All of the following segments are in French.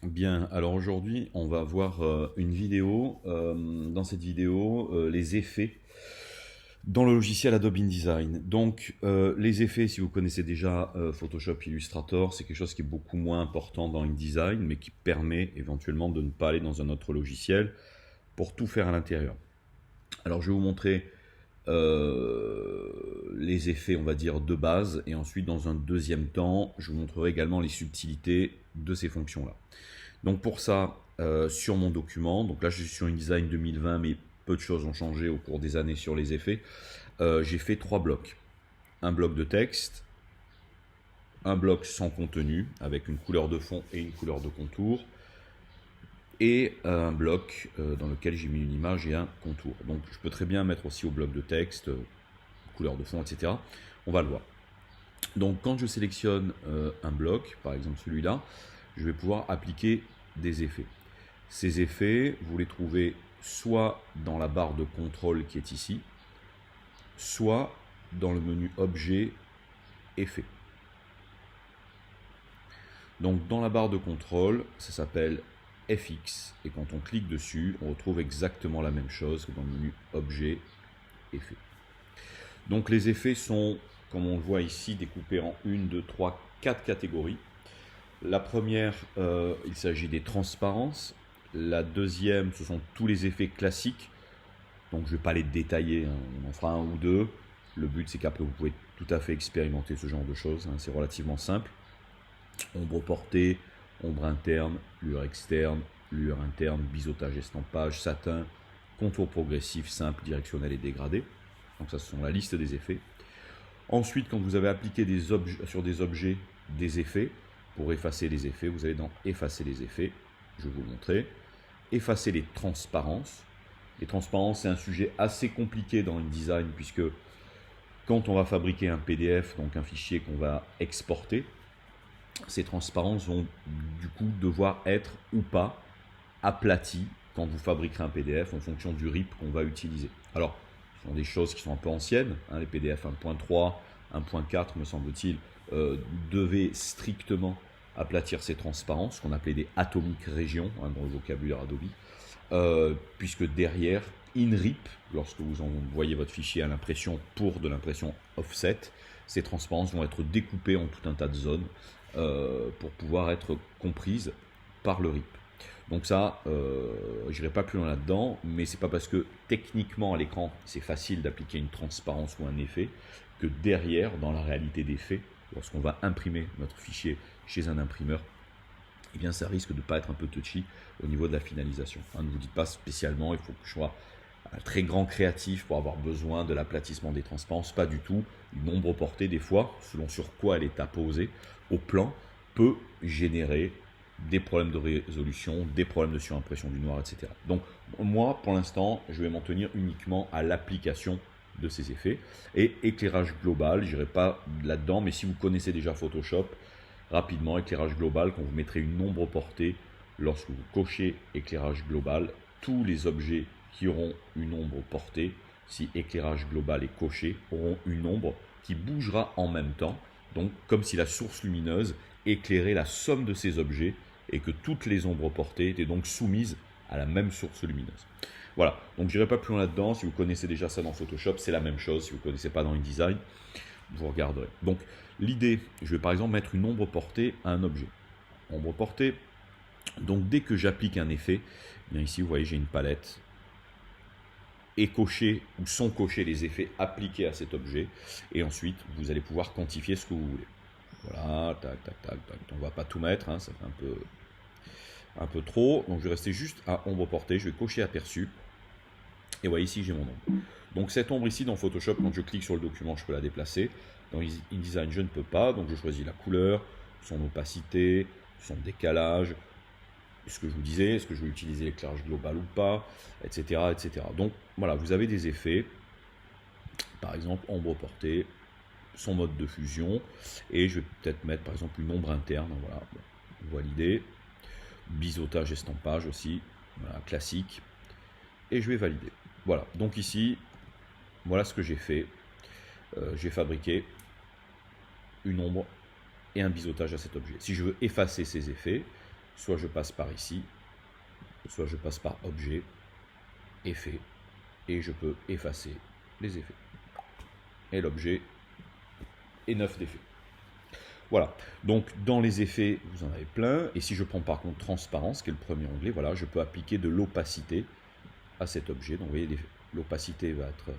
Bien, alors aujourd'hui, on va voir une vidéo. Dans cette vidéo, les effets dans le logiciel Adobe InDesign. Donc, les effets, si vous connaissez déjà Photoshop, Illustrator, c'est quelque chose qui est beaucoup moins important dans InDesign, mais qui permet éventuellement de ne pas aller dans un autre logiciel pour tout faire à l'intérieur. Alors, je vais vous montrer les effets, on va dire, de base, et ensuite, dans un deuxième temps, je vous montrerai également les subtilités de ces fonctions-là. Donc pour ça, sur mon document, donc là je suis sur InDesign 2020, mais peu de choses ont changé au cours des années sur les effets. J'ai fait 3 blocs. Un bloc de texte, un bloc sans contenu, avec une couleur de fond et une couleur de contour, et un bloc dans lequel j'ai mis une image et un contour. Donc je peux très bien mettre aussi au bloc de texte, couleur de fond, etc. On va le voir. Donc quand je sélectionne un bloc, par exemple celui-là, je vais pouvoir appliquer des effets. Ces effets, vous les trouvez soit dans la barre de contrôle qui est ici, soit dans le menu Objet, Effets. Donc dans la barre de contrôle, ça s'appelle FX, et quand on clique dessus, on retrouve exactement la même chose que dans le menu Objet, Effets. Donc les effets sont, comme on le voit ici, découpés en 1, 2, 3, 4 catégories. La première, il s'agit des transparences. La deuxième, ce sont tous les effets classiques. Donc je ne vais pas les détailler, hein. On en fera un ou deux. Le but, c'est qu'après, vous pouvez tout à fait expérimenter ce genre de choses, hein. C'est relativement simple. Ombre portée, ombre interne, lueur externe, lueur interne, biseautage, estampage, satin, contour progressif, simple, directionnel et dégradé. Donc ça, ce sont la liste des effets. Ensuite, quand vous avez appliqué sur des objets des effets, pour effacer les effets, vous allez dans effacer les effets, je vais vous le montrer. Effacer les transparences. Les transparences, c'est un sujet assez compliqué dans InDesign, puisque quand on va fabriquer un PDF, donc un fichier qu'on va exporter, ces transparences vont du coup devoir être ou pas aplaties quand vous fabriquerez un PDF en fonction du RIP qu'on va utiliser. Alors, ce sont des choses qui sont un peu anciennes, hein, les PDF 1.3, 1.4 me semble-t-il, devaient strictement aplatir ces transparences, qu'on appelait des atomic regions, hein, dans le vocabulaire Adobe, puisque derrière, InRip, lorsque vous envoyez votre fichier à l'impression pour de l'impression offset, ces transparences vont être découpées en tout un tas de zones pour pouvoir être comprises par le RIP. Donc ça, je n'irai pas plus loin là-dedans, mais c'est pas parce que techniquement à l'écran c'est facile d'appliquer une transparence ou un effet que derrière, dans la réalité des faits, lorsqu'on va imprimer notre fichier chez un imprimeur, eh bien ça risque de ne pas être un peu touchy au niveau de la finalisation. Hein, ne vous dites pas spécialement, il faut que je sois un très grand créatif pour avoir besoin de l'aplatissement des transparences, pas du tout. Une ombre portée, des fois, selon sur quoi elle est apposée au plan, peut générer des problèmes de résolution, des problèmes de surimpression du noir, etc. Donc moi, pour l'instant, je vais m'en tenir uniquement à l'application de ces effets. Et éclairage global, je n'irai pas là-dedans, mais si vous connaissez déjà Photoshop, rapidement, éclairage global, quand vous mettrez une ombre portée, lorsque vous cochez éclairage global, tous les objets qui auront une ombre portée, si éclairage global est coché, auront une ombre qui bougera en même temps, donc comme si la source lumineuse éclairait la somme de ces objets et que toutes les ombres portées étaient donc soumises à la même source lumineuse. Voilà, donc je n'irai pas plus loin là-dedans. Si vous connaissez déjà ça dans Photoshop, c'est la même chose. Si vous ne connaissez pas dans InDesign, vous regarderez. Donc l'idée, je vais par exemple mettre une ombre portée à un objet. Ombre portée, donc dès que j'applique un effet, eh bien ici vous voyez j'ai une palette et cocher ou sont cochés les effets appliqués à cet objet, et ensuite vous allez pouvoir quantifier ce que vous voulez. Voilà, tac, tac, tac, tac. On ne va pas tout mettre, hein, ça fait un peu trop. Donc je vais rester juste à ombre portée, je vais cocher aperçu. Et voilà, ici j'ai mon ombre. Donc cette ombre ici dans Photoshop, quand je clique sur le document, je peux la déplacer. Dans InDesign, je ne peux pas, donc je choisis la couleur, son opacité, son décalage, ce que je vous disais, est-ce que je vais utiliser l'éclairage global ou pas, etc., etc. Donc voilà, vous avez des effets, par exemple ombre portée, son mode de fusion, et je vais peut-être mettre par exemple une ombre interne, voilà, bon, on voit l'idée, biseautage, estampage aussi, voilà, classique, et je vais valider. Voilà, donc ici, voilà ce que j'ai fait, j'ai fabriqué une ombre et un biseautage à cet objet. Si je veux effacer ces effets, soit je passe par ici, soit je passe par objet, effet, et je peux effacer les effets. Et l'objet est neuf d'effets. Voilà, donc dans les effets, vous en avez plein, et si je prends par contre transparence, qui est le premier onglet, voilà, je peux appliquer de l'opacité à cet objet. Donc vous voyez, l'opacité va être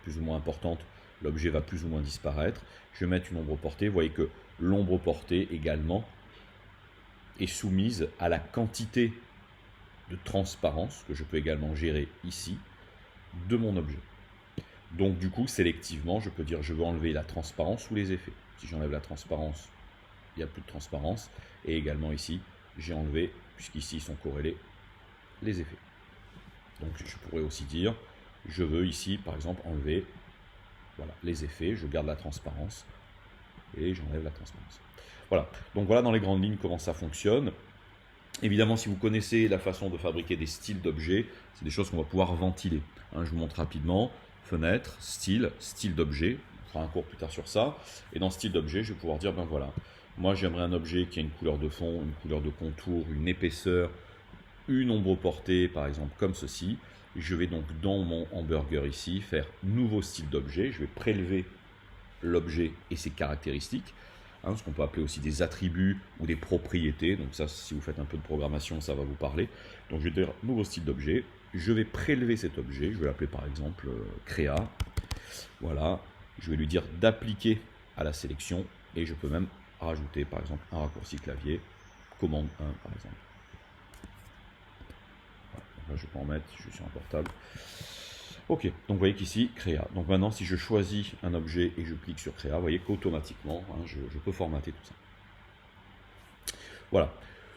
plus ou moins importante, l'objet va plus ou moins disparaître. Je vais mettre une ombre portée, vous voyez que l'ombre portée également est soumise à la quantité de transparence, que je peux également gérer ici, de mon objet. Donc du coup, sélectivement, je peux dire je veux enlever la transparence ou les effets. Si j'enlève la transparence, il n'y a plus de transparence. Et également ici, j'ai enlevé, puisqu'ici ils sont corrélés, les effets. Donc je pourrais aussi dire, je veux ici, par exemple, enlever voilà, les effets, je garde la transparence et j'enlève la transparence. Voilà, donc voilà dans les grandes lignes comment ça fonctionne. Évidemment, si vous connaissez la façon de fabriquer des styles d'objets, c'est des choses qu'on va pouvoir ventiler. Hein, je vous montre rapidement. Fenêtre, style, style d'objet. On fera un cours plus tard sur ça. Et dans style d'objet, je vais pouvoir dire, ben voilà, moi j'aimerais un objet qui a une couleur de fond, une couleur de contour, une épaisseur, une ombre portée, par exemple, comme ceci. Je vais donc dans mon hamburger ici faire nouveau style d'objet. Je vais prélever l'objet et ses caractéristiques. Ce qu'on peut appeler aussi des attributs ou des propriétés. Donc ça, si vous faites un peu de programmation, ça va vous parler. Donc je vais dire nouveau style d'objet. Je vais prélever cet objet. Je vais l'appeler par exemple créa. Voilà. Je vais lui dire d'appliquer à la sélection. Et je peux même rajouter par exemple un raccourci clavier. Commande 1 par exemple. Voilà. Donc là, je peux en mettre. Je suis en portable. Ok, donc vous voyez qu'ici, créa. Donc maintenant, si je choisis un objet et je clique sur créa, vous voyez qu'automatiquement, je peux formater tout ça. Voilà.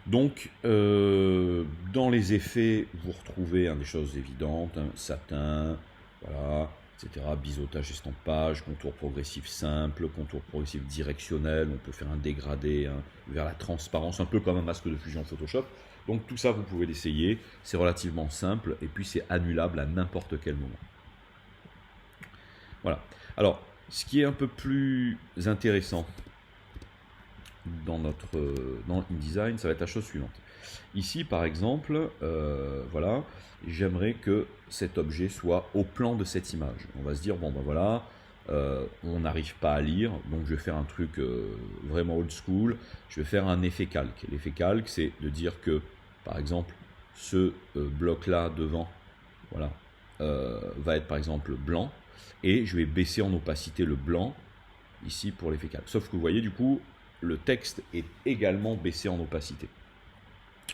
Donc, dans les effets, vous retrouvez des choses évidentes, satin, voilà, etc. Biseautage, estampage, contour progressif simple, contour progressif directionnel. On peut faire un dégradé vers la transparence, un peu comme un masque de fusion Photoshop. Donc tout ça, vous pouvez l'essayer, c'est relativement simple et puis c'est annulable à n'importe quel moment. Voilà. Alors, ce qui est un peu plus intéressant dans InDesign, ça va être la chose suivante. Ici, par exemple, voilà, j'aimerais que cet objet soit au plan de cette image. On va se dire, bon ben voilà, on n'arrive pas à lire, donc je vais faire un truc vraiment old school, je vais faire un effet calque. L'effet calque, c'est de dire que, par exemple, ce bloc-là devant, voilà, va être par exemple blanc, et je vais baisser en opacité le blanc, ici pour l'effet calque. Sauf que vous voyez, du coup, le texte est également baissé en opacité,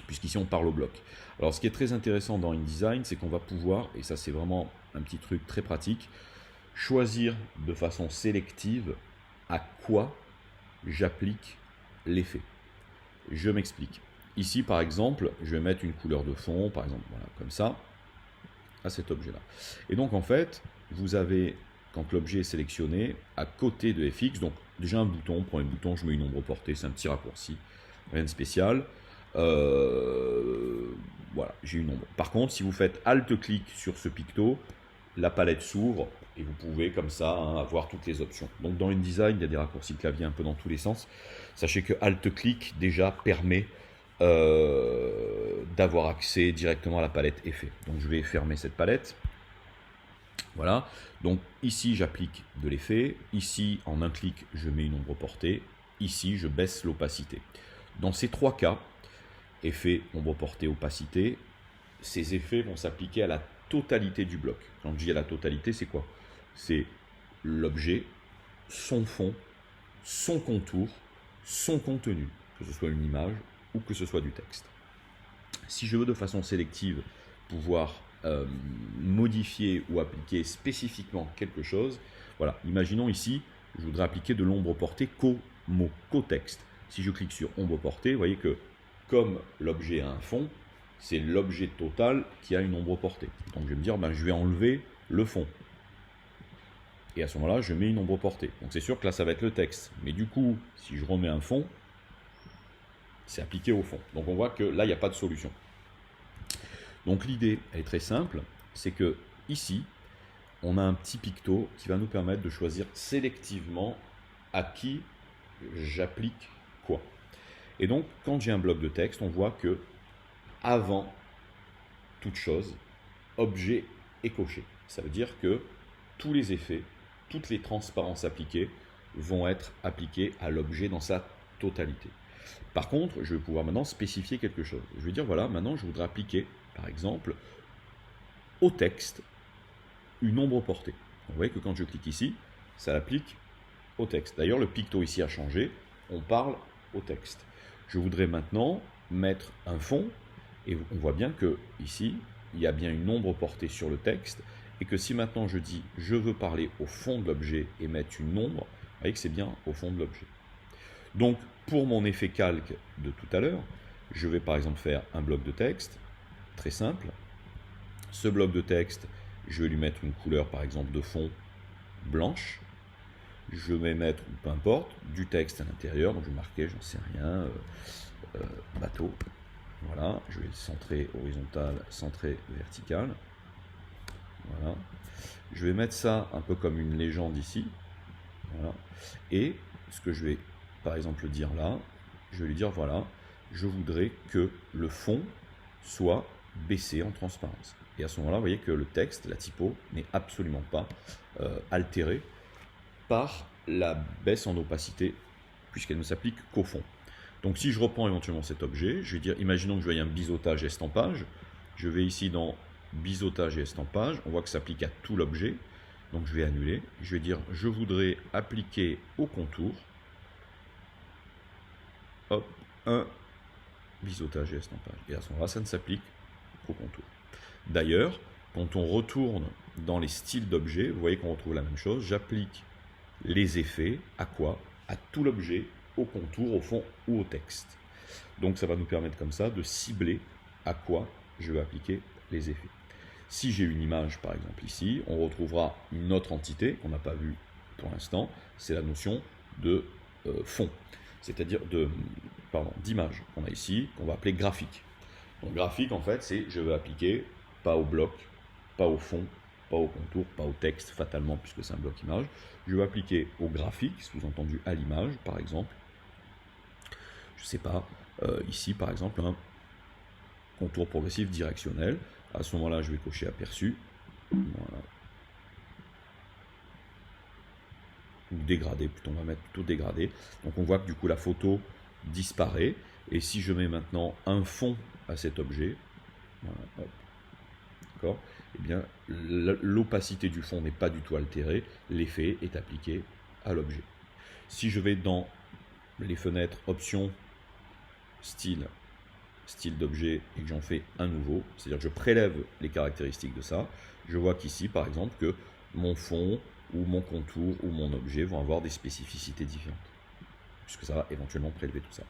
puisqu'ici on parle au bloc. Alors ce qui est très intéressant dans InDesign, c'est qu'on va pouvoir, et ça c'est vraiment un petit truc très pratique, choisir de façon sélective à quoi j'applique l'effet. Je m'explique. Ici par exemple, je vais mettre une couleur de fond, par exemple, voilà, comme ça, à cet objet-là. Et donc en fait, vous avez, quand l'objet est sélectionné, à côté de FX, donc déjà un bouton, premier bouton, je mets une ombre portée, c'est un petit raccourci, rien de spécial. Voilà, j'ai une ombre. Par contre, si vous faites Alt-clic sur ce picto, la palette s'ouvre et vous pouvez comme ça avoir toutes les options. Donc dans InDesign, il y a des raccourcis clavier un peu dans tous les sens. Sachez que Alt-clic déjà permet d'avoir accès directement à la palette effet. Donc je vais fermer cette palette. Voilà, donc ici j'applique de l'effet, ici en un clic je mets une ombre portée, ici je baisse l'opacité. Dans ces trois cas, effet, ombre portée, opacité, ces effets vont s'appliquer à la totalité du bloc. Quand je dis à la totalité, c'est quoi? C'est l'objet, son fond, son contour, son contenu, que ce soit une image ou que ce soit du texte. Si je veux de façon sélective pouvoir modifier ou appliquer spécifiquement quelque chose, voilà, imaginons ici, je voudrais appliquer de l'ombre portée qu'au mot, qu'au texte. Si je clique sur ombre portée, vous voyez que comme l'objet a un fond, c'est l'objet total qui a une ombre portée. Donc je vais me dire, ben, je vais enlever le fond. Et à ce moment-là, je mets une ombre portée. Donc c'est sûr que là, ça va être le texte. Mais du coup, si je remets un fond, c'est appliqué au fond. Donc on voit que là, il n'y a pas de solution. Donc l'idée, elle est très simple, c'est que ici, on a un petit picto qui va nous permettre de choisir sélectivement à qui j'applique quoi. Et donc, quand j'ai un bloc de texte, on voit que avant toute chose, objet est coché. Ça veut dire que tous les effets, toutes les transparences appliquées vont être appliquées à l'objet dans sa totalité. Par contre, je vais pouvoir maintenant spécifier quelque chose. Je vais dire, voilà, maintenant je voudrais appliquer, par exemple, au texte une ombre portée. Vous voyez que quand je clique ici, ça l'applique au texte. D'ailleurs, le picto ici a changé, on parle au texte. Je voudrais maintenant mettre un fond, et on voit bien que ici, il y a bien une ombre portée sur le texte, et que si maintenant je dis je veux parler au fond de l'objet et mettre une ombre, vous voyez que c'est bien au fond de l'objet. Donc pour mon effet calque de tout à l'heure, je vais par exemple faire un bloc de texte, très simple. Ce bloc de texte, je vais lui mettre une couleur par exemple de fond blanche. Je vais mettre, peu importe, du texte à l'intérieur, donc je vais marquer, j'en sais rien, bateau. Voilà, je vais centrer horizontal, centrer vertical. Voilà. Je vais mettre ça un peu comme une légende ici. Voilà. Et ce que je vais par exemple dire là, je vais lui dire voilà, je voudrais que le fond soit baissé en transparence. Et à ce moment-là, vous voyez que le texte, la typo, n'est absolument pas altéré par la baisse en opacité, puisqu'elle ne s'applique qu'au fond. Donc si je reprends éventuellement cet objet, je vais dire, imaginons que je veuille un biseautage et estampage, je vais ici dans biseautage et estampage, on voit que ça s'applique à tout l'objet, donc je vais annuler, je vais dire, je voudrais appliquer au contour, hop, un biseautage et estampage. Et à ce moment-là, ça ne s'applique qu'au contour. D'ailleurs, quand on retourne dans les styles d'objets, vous voyez qu'on retrouve la même chose, j'applique les effets à quoi? À tout l'objet, au contour, au fond ou au texte. Donc ça va nous permettre comme ça de cibler à quoi je vais appliquer les effets. Si j'ai une image par exemple ici, on retrouvera une autre entité qu'on n'a pas vue pour l'instant, c'est la notion de fond, c'est-à-dire d'image qu'on a ici, qu'on va appeler graphique. Donc graphique en fait c'est je veux appliquer pas au bloc, pas au fond, pas au contour, pas au texte fatalement puisque c'est un bloc image. Je vais appliquer au graphique, sous-entendu à l'image par exemple. Je ne sais pas, ici par exemple un contour progressif directionnel. À ce moment-là, je vais cocher aperçu. Voilà. Ou dégradé, plutôt on va mettre plutôt dégradé. Donc on voit que du coup la photo disparaît. Et si je mets maintenant un fond à cet objet, voilà, d'accord, eh bien l'opacité du fond n'est pas du tout altérée, l'effet est appliqué à l'objet. Si je vais dans les fenêtres options, style d'objet et que j'en fais un nouveau, c'est-à-dire que je prélève les caractéristiques de ça, je vois qu'ici par exemple que mon fond ou mon contour ou mon objet vont avoir des spécificités différentes, puisque ça va éventuellement prélever tout ça.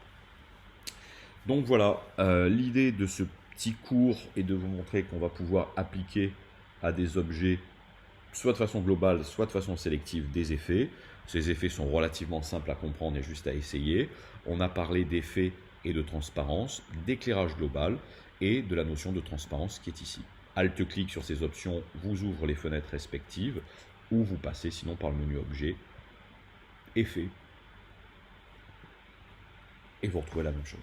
Donc voilà, l'idée de ce petit cours est de vous montrer qu'on va pouvoir appliquer à des objets, soit de façon globale, soit de façon sélective, des effets. Ces effets sont relativement simples à comprendre et juste à essayer. On a parlé d'effets et de transparence, d'éclairage global et de la notion de transparence qui est ici. Alt-clic sur ces options vous ouvre les fenêtres respectives ou vous passez sinon par le menu objet, effet et vous retrouvez la même chose.